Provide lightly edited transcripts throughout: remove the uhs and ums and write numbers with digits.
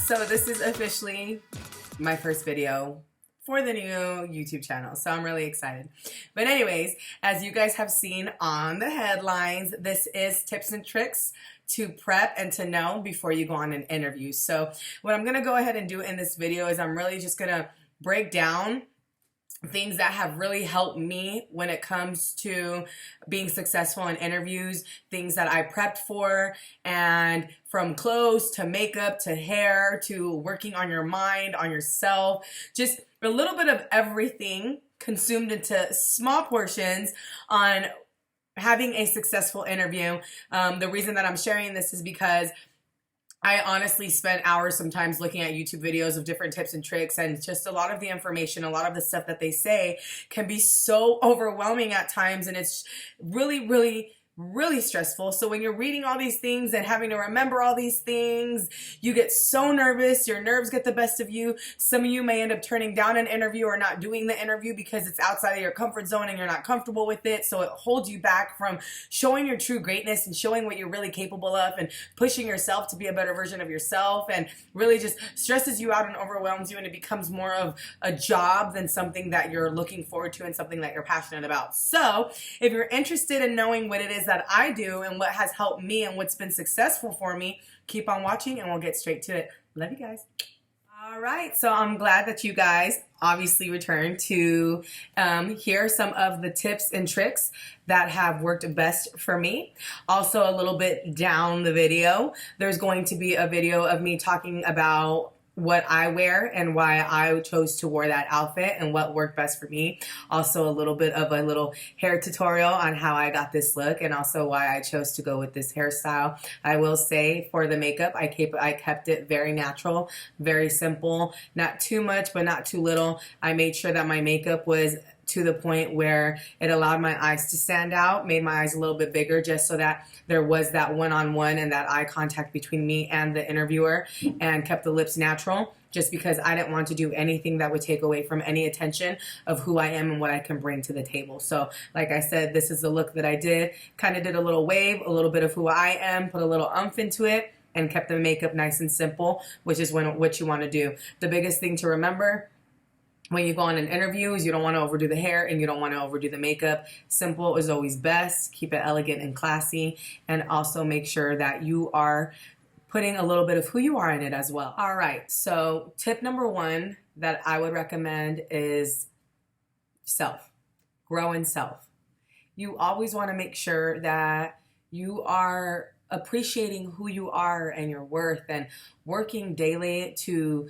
So this is officially my first video for the new YouTube channel, so I'm really excited. But anyways, as you guys have seen on the headlines, this is tips and tricks to prep and to know before you go on an interview. So what I'm gonna go ahead and do in this video is I'm really just gonna break down things that have really helped me when it comes to being successful in interviews, things that I prepped for, and from clothes to makeup to hair to working on your mind, on yourself, just a little bit of everything consumed into small portions on having a successful interview. The reason that I'm sharing this is because I honestly spend hours sometimes looking at YouTube videos of different tips and tricks, and just a lot of the information, a lot of the stuff that they say can be so overwhelming at times, and it's really stressful. So when you're reading all these things and having to remember all these things, you get so nervous, your nerves get the best of you. Some of you may end up turning down an interview or not doing the interview because it's outside of your comfort zone and you're not comfortable with it. So it holds you back from showing your true greatness and showing what you're really capable of and pushing yourself to be a better version of yourself, and really just stresses you out and overwhelms you, and it becomes more of a job than something that you're looking forward to and something that you're passionate about. So if you're interested in knowing what it is that I do and what has helped me and what's been successful for me, keep on watching and we'll get straight to it. Love you guys. All right, so I'm glad that you guys obviously returned to hear some of the tips and tricks that have worked best for me. Also, a little bit down the video, there's going to be a video of me talking about what I wear and why I chose to wear that outfit and what worked best for me. Also a little bit of a little hair tutorial on how I got this look and also why I chose to go with this hairstyle. I will say for the makeup, I kept it very natural, very simple, not too much but not too little. I made sure that my makeup was to the point where it allowed my eyes to stand out, made my eyes a little bit bigger just so that there was that one-on-one and that eye contact between me and the interviewer, and kept the lips natural just because I didn't want to do anything that would take away from any attention of who I am and what I can bring to the table. So like I said, this is the look that I did. Kind of did a little wave, a little bit of who I am, put a little oomph into it, and kept the makeup nice and simple, which is what you want to do. The biggest thing to remember when you go on an interview is you don't want to overdo the hair and you don't want to overdo the makeup. Simple is always best. Keep it elegant and classy, and also make sure that you are putting a little bit of who you are in it as well. All right, so tip number one that I would recommend is self. Grow in self. You always want to make sure that you are appreciating who you are and your worth, and working daily to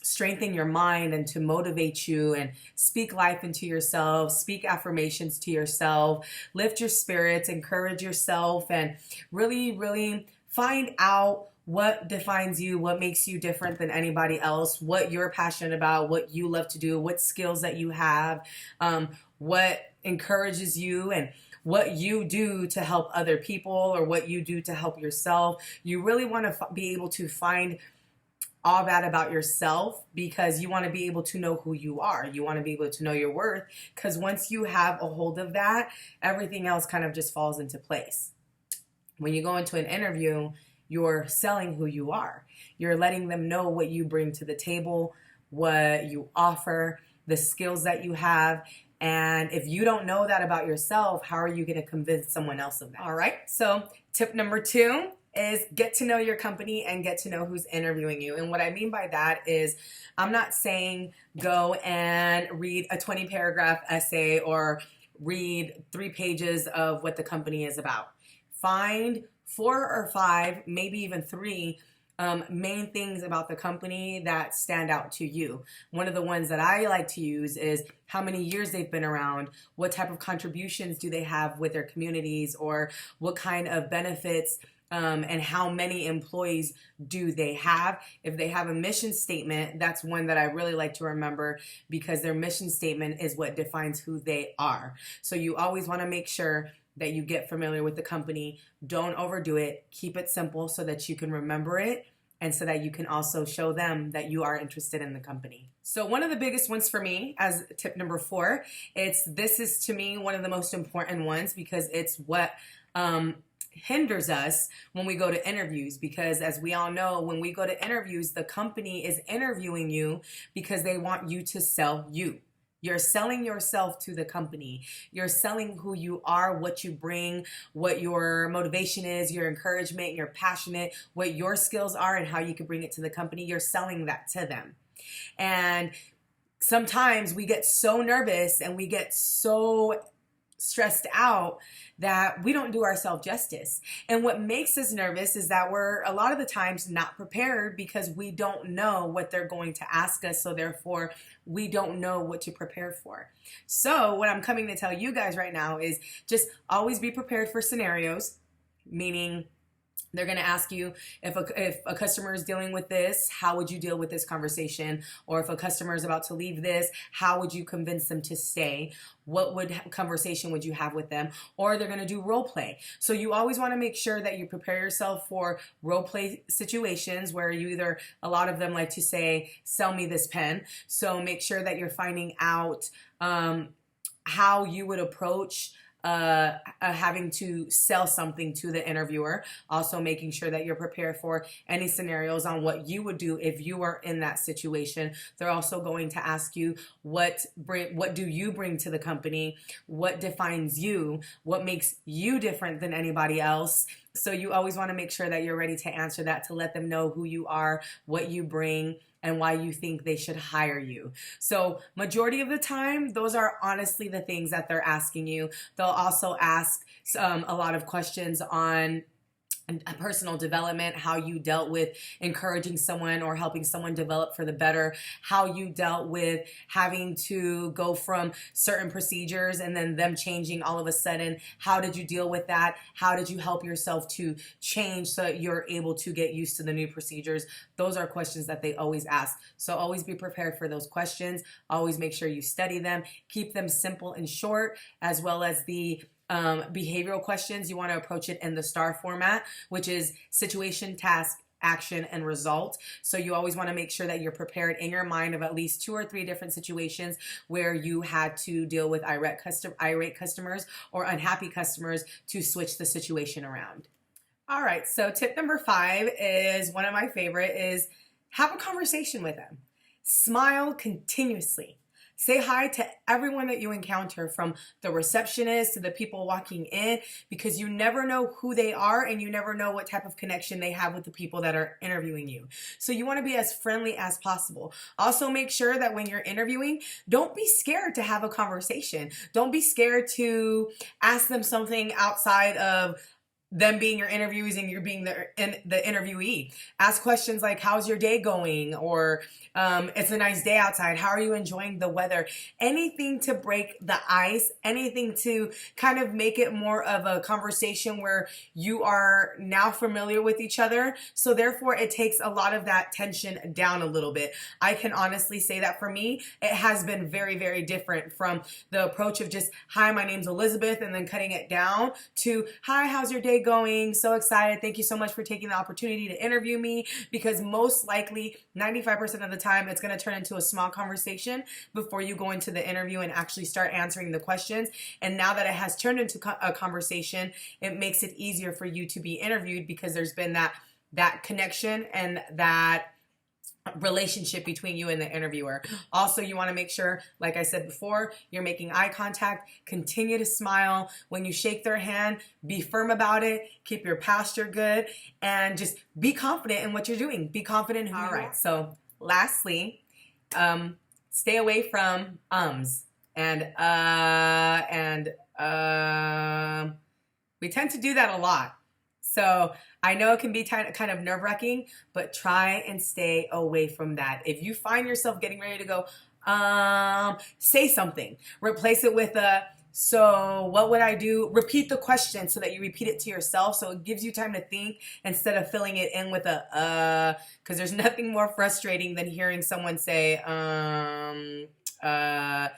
strengthen your mind and to motivate you and speak life into yourself, speak affirmations to yourself, lift your spirits, encourage yourself, and really find out what defines you, what makes you different than anybody else, what you're passionate about, what you love to do, what skills that you have, what encourages you, and what you do to help other people or what you do to help yourself. You really want to be able to find all that about yourself, because you want to be able to know who you are. You want to be able to know your worth, because once you have a hold of that, everything else kind of just falls into place. When you go into an interview, you're selling who you are. You're letting them know what you bring to the table, what you offer, the skills that you have. And if you don't know that about yourself, how are you going to convince someone else of that? All right, so tip number two is get to know your company and get to know who's interviewing you. And what I mean by that is, I'm not saying go and read a 20-paragraph essay or read 3 pages of what the company is about. Find 4 or 5, maybe even 3 main things about the company that stand out to you. One of the ones that I like to use is how many years they've been around, what type of contributions do they have with their communities, or what kind of benefits and how many employees do they have. If they have a mission statement, that's one that I really like to remember, because their mission statement is what defines who they are. So you always want to make sure that you get familiar with the company. Don't overdo it. Keep it simple so that you can remember it, and so that you can also show them that you are interested in the company. So one of the biggest ones for me, as tip number 4, this is to me one of the most important ones, because it's what hinders us when we go to interviews, because as we all know, when we go to interviews, the company is interviewing you because they want you to sell you. You're selling yourself to the company. You're selling who you are, what you bring, what your motivation is, your encouragement, you're passionate, what your skills are, and how you can bring it to the company. You're selling that to them. And sometimes we get so nervous and we get so stressed out that we don't do ourselves justice. And what makes us nervous is that we're a lot of the times not prepared because we don't know what they're going to ask us. So therefore, we don't know what to prepare for. So what I'm coming to tell you guys right now is just always be prepared for scenarios, meaning they're going to ask you if a customer is dealing with this, how would you deal with this conversation? Or if a customer is about to leave this, how would you convince them to stay? What conversation would you have with them? Or they're going to do role play. So you always want to make sure that you prepare yourself for role play situations where a lot of them like to say, sell me this pen. So make sure that you're finding out how you would approach having to sell something to the interviewer. Also making sure that you're prepared for any scenarios on what you would do if you were in that situation. They're also going to ask you what do you bring to the company? What defines you? What makes you different than anybody else? So you always want to make sure that you're ready to answer that, to let them know who you are, what you bring, and why you think they should hire you. So majority of the time, those are honestly the things that they're asking you. They'll also ask a lot of questions on personal development, how you dealt with encouraging someone or helping someone develop for the better, how you dealt with having to go from certain procedures and then them changing all of a sudden. How did you deal with that? How did you help yourself to change so that you're able to get used to the new procedures? Those are questions that they always ask. So always be prepared for those questions. Always make sure you study them. Keep them simple and short, as well as the behavioral questions. You want to approach it in the STAR format, which is situation, task, action, and result. So you always want to make sure that you're prepared in your mind of at least 2 or 3 different situations where you had to deal with irate customers or unhappy customers to switch the situation around. All right, so tip number 5 is one of my favorite, is have a conversation with them. Smile continuously. Say hi to everyone that you encounter, from the receptionist to the people walking in, because you never know who they are and you never know what type of connection they have with the people that are interviewing you. So you want to be as friendly as possible. Also make sure that when you're interviewing, don't be scared to have a conversation. Don't be scared to ask them something outside of them being your interviewees and you're being the interviewee. Ask questions like, how's your day going? Or it's a nice day outside. How are you enjoying the weather? Anything to break the ice, anything to kind of make it more of a conversation where you are now familiar with each other. So therefore it takes a lot of that tension down a little bit. I can honestly say that for me, it has been very, very different from the approach of just, hi, my name's Elizabeth, and then cutting it down to, hi, how's your day going? So excited. Thank you so much for taking the opportunity to interview me, because most likely 95% of the time it's going to turn into a small conversation before you go into the interview and actually start answering the questions. And now that it has turned into a conversation, it makes it easier for you to be interviewed, because there's been that connection and that relationship between you and the interviewer. Also, you want to make sure, like I said before, you're making eye contact. Continue to smile. When you shake their hand, be firm about it. Keep your posture good, and just be confident in what you're doing. Be confident in who you are. All right. So lastly, stay away from and we tend to do that a lot. So I know it can be kind of nerve-wracking, but try and stay away from that. If you find yourself getting ready to go, say something. Replace it with so what would I do? Repeat the question so that you repeat it to yourself, so it gives you time to think instead of filling it in with because there's nothing more frustrating than hearing someone say, yeah,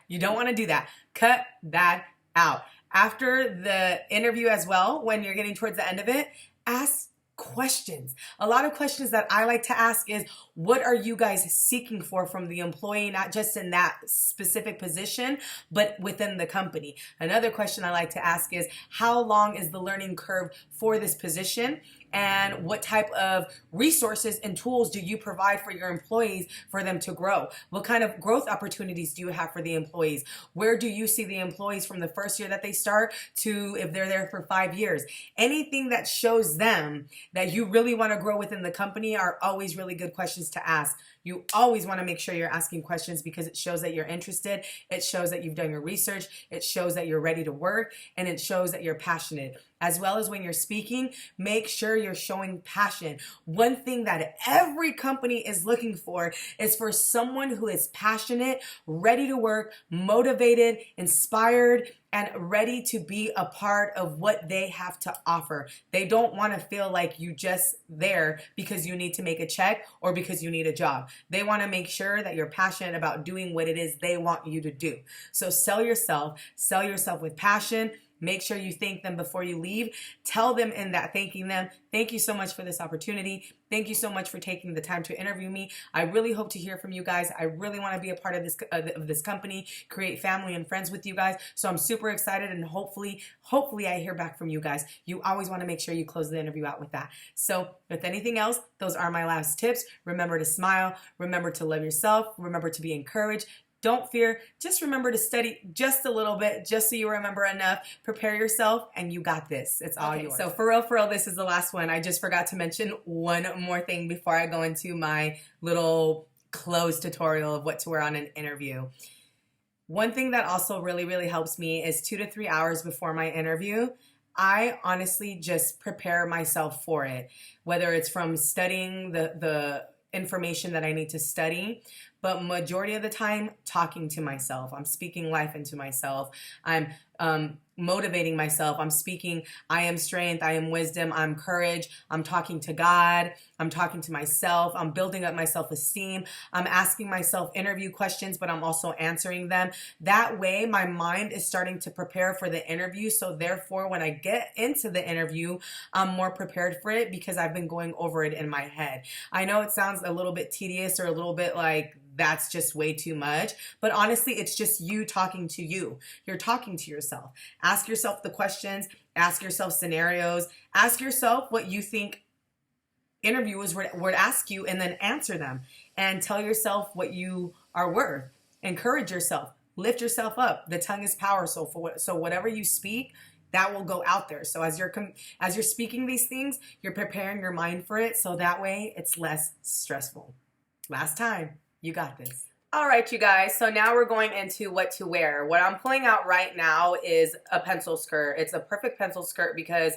you don't want to do that. Cut that out. After the interview as well, when you're getting towards the end of it, ask questions. A lot of questions that I like to ask is, what are you guys seeking for from the employee, not just in that specific position, but within the company? Another question I like to ask is, how long is the learning curve for this position? And what type of resources and tools do you provide for your employees for them to grow? What kind of growth opportunities do you have for the employees? Where do you see the employees from the first year that they start to if they're there for 5 years? Anything that shows them that you really want to grow within the company are always really good questions to ask. You always want to make sure you're asking questions because it shows that you're interested. It shows that you've done your research. It shows that you're ready to work, and it shows that you're passionate. As well as when you're speaking, make sure you're showing passion. One thing that every company is looking for is for someone who is passionate, ready to work, motivated, inspired, and ready to be a part of what they have to offer. They don't want to feel like you just there because you need to make a check or because you need a job. They want to make sure that you're passionate about doing what it is they want you to do. So sell yourself with passion. Make sure you thank them before you leave. Tell them in that thanking them, thank you so much for this opportunity. Thank you so much for taking the time to interview me. I really hope to hear from you guys. I really want to be a part of this company, create family and friends with you guys. So I'm super excited, and hopefully I hear back from you guys. You always want to make sure you close the interview out with that. So with anything else, those are my last tips. Remember to smile. Remember to love yourself. Remember to be encouraged. Don't fear. Just remember to study just a little bit, just so you remember enough. Prepare yourself, and you got this. It's all yours. So for real, this is the last one. I just forgot to mention one more thing before I go into my little close tutorial of what to wear on an interview. One thing that also really helps me is 2 to 3 hours before my interview, I honestly just prepare myself for it, whether it's from studying the information that I need to study, but majority of the time talking to myself. I'm speaking life into myself. I'm motivating myself. I'm speaking, I am strength, I am wisdom, I'm courage. I'm talking to God. I'm talking to myself. I'm building up my self-esteem. I'm asking myself interview questions, but I'm also answering them. That way, my mind is starting to prepare for the interview. So therefore, when I get into the interview, I'm more prepared for it because I've been going over it in my head. I know it sounds a little bit tedious or a little bit like that's just way too much. But honestly, it's just you talking to you. You're talking to yourself. Ask yourself the questions. Ask yourself scenarios. Ask yourself what you think interviewers would ask you, and then answer them. And tell yourself what you are worth. Encourage yourself. Lift yourself up. The tongue is power. So whatever you speak, that will go out there. So as you're speaking these things, you're preparing your mind for it. So that way it's less stressful. Last time. You got this. All right, you guys, so now we're going into what to wear. What I'm pulling out right now is a pencil skirt. It's a perfect pencil skirt because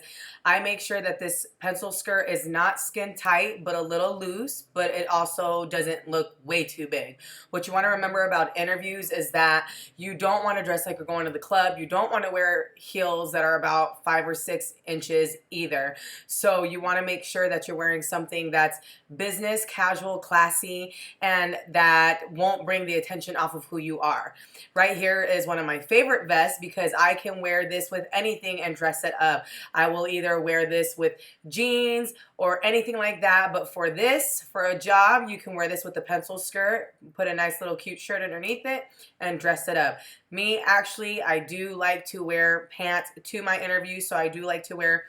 I make sure that this pencil skirt is not skin tight, but a little loose, but it also doesn't look way too big. What you want to remember about interviews is that you don't want to dress like you're going to the club. You don't want to wear heels that are about 5 or 6 inches either. So you want to make sure that you're wearing something that's business, casual, classy, and that won't bring the attention off of who you are. Right here is one of my favorite vests because I can wear this with anything and dress it up. I will either wear this with jeans or anything like that, but for a job, you can wear this with a pencil skirt, put a nice little cute shirt underneath it, and dress it up. Me, actually, I do like to wear pants to my interview, so I do like to wear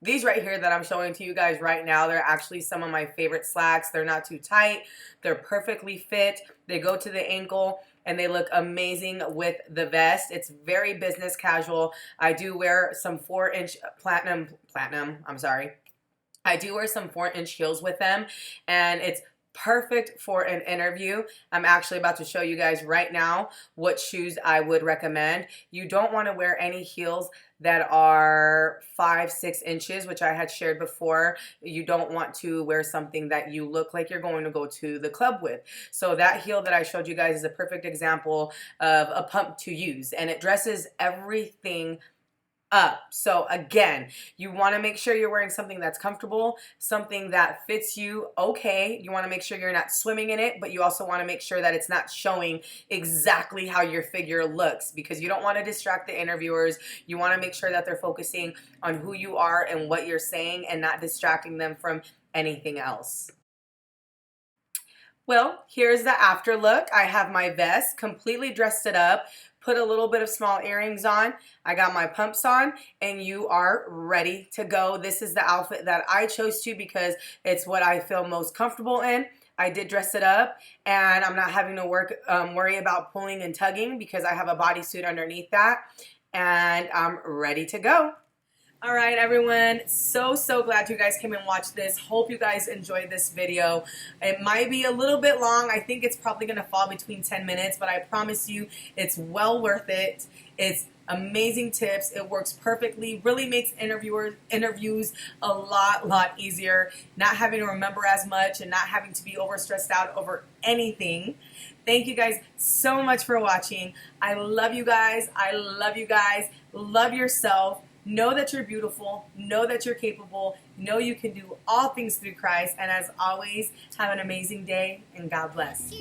these right here that I'm showing to you guys right now. They're actually some of my favorite slacks. They're not too tight. They're perfectly fit. They go to the ankle and they look amazing with the vest. It's very business casual. I do wear some 4-inch I do wear some 4-inch heels with them, and it's perfect for an interview. I'm actually about to show you guys right now what shoes I would recommend. You don't want to wear any heels that are 5-6 inches, which I had shared before. You don't want to wear something that you look like you're going to go to the club with. So that heel that I showed you guys is a perfect example of a pump to use, and it dresses everything up. So again, you want to make sure you're wearing something that's comfortable, something that fits you okay. You want to make sure you're not swimming in it, but you also want to make sure that it's not showing exactly how your figure looks, because you don't want to distract the interviewers. You want to make sure that they're focusing on who you are and what you're saying and not distracting them from anything else. Well, here's the after look. I have my vest, completely dressed it up, put a little bit of small earrings on. I got my pumps on, and you are ready to go. This is the outfit that I chose to because it's what I feel most comfortable in. I did dress it up, and I'm not having to worry about pulling and tugging because I have a bodysuit underneath that, and I'm ready to go. All right, everyone, so glad you guys came and watched this. Hope you guys enjoyed this video. It might be a little bit long. I think it's probably gonna fall between 10 minutes, but I promise you it's well worth it. It's amazing tips. It works perfectly, really makes interviews a lot easier, not having to remember as much and not having to be overstressed out over anything. Thank you guys so much for watching. I love you guys. I love you guys. Love yourself. Know that you're beautiful. Know that you're capable. Know you can do all things through Christ. And as always, have an amazing day, and God bless.